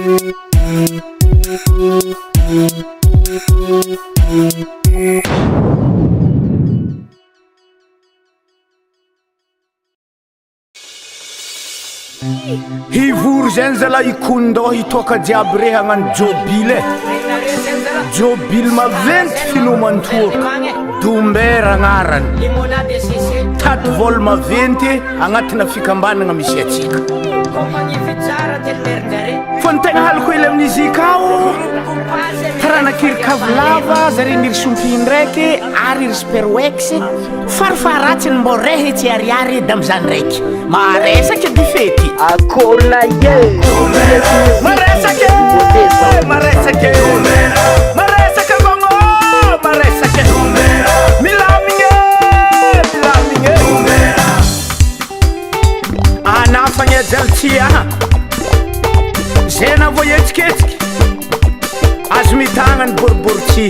Hivory zany zala ikondao hitoaka jiaby re hagnano jobile jobile maventy filomantoaka dombera agnarany tady vôla maventy agnatina fikambanagna misy atsika fa ny tegna haliko hely amin'izy kao taranak'iry kavolava zare niry sompiny raiky ary iry sperwex farifaratsiny mbô rehetsy ariary da amizany raiky maresaky difety akola ye maresake maresake maresake vango maresake milamine milamine anafagna jaltia zena voyetsiketsika azo mitagnany boriboritsi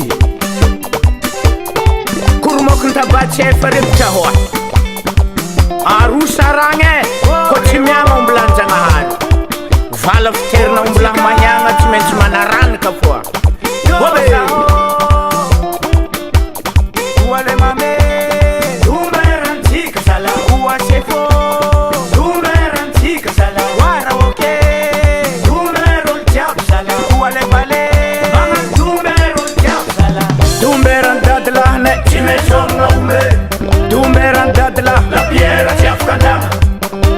koromokony tabatsy efa repitra hoa arosaragne ko tsy miagna ombilanjanahany vala fiterina ombilaha magnagna tsy maintsy manaranaka foa Domberan dadla la biera ci afgana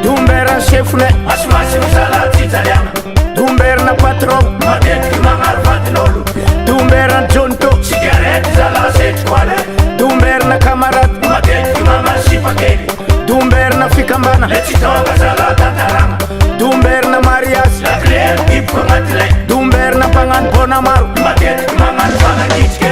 Domberan chefne asmasi salati italiana Domberna patron ma detto mangar fatinolu Domberan jonto sigarette sala set quale Domberna camarad ma detto mangar sipakeli Domberna fikambana le citonga sala tatarama Domberna marias la client ip comatre Domberna pangan bonamaru ma detto mangar fanagitke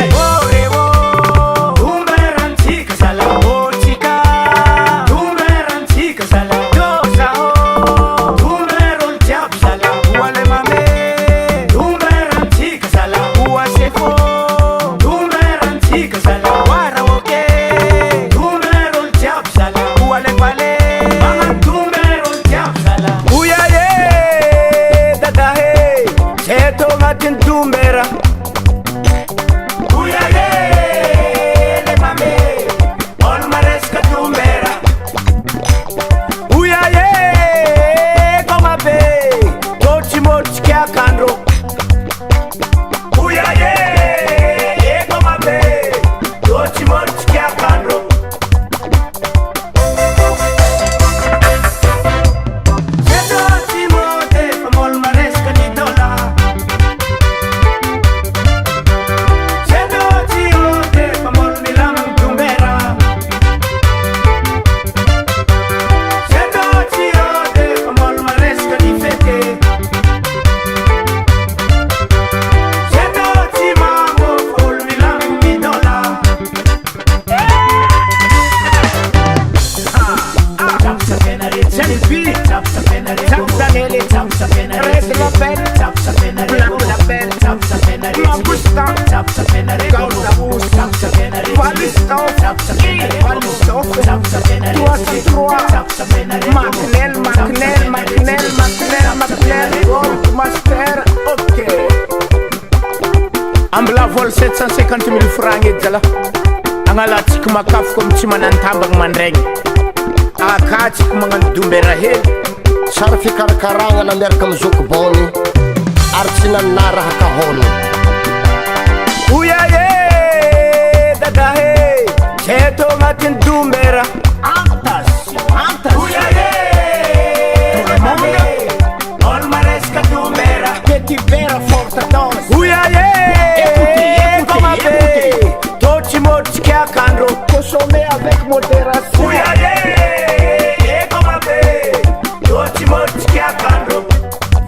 Ambla vol 750 000 francs edjala Angalatsika makafo comme tsy manantambagna mandraigny akatsika magnano dombera hely sara fikarakaragna na miaraka amy zokobony ary tsy nanà raha kahôny Uya ye dada he Zeto agnatin'ny dombera Antas Uya ye Olo maresaka dombera Petit vera forte dose Uya ye Consommer avec modération. Oui, allez, comme un bé. Toi, tu m'as dit qu'il y a un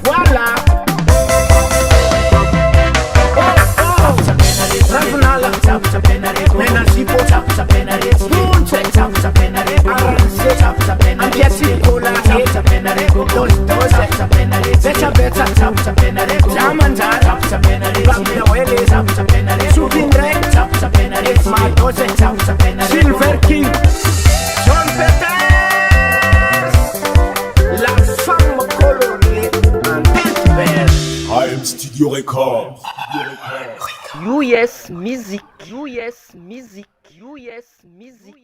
voilà. Silver King, John Peters, la femme colorée en tête verte. M Studio Record. US Music. US Music. US Music.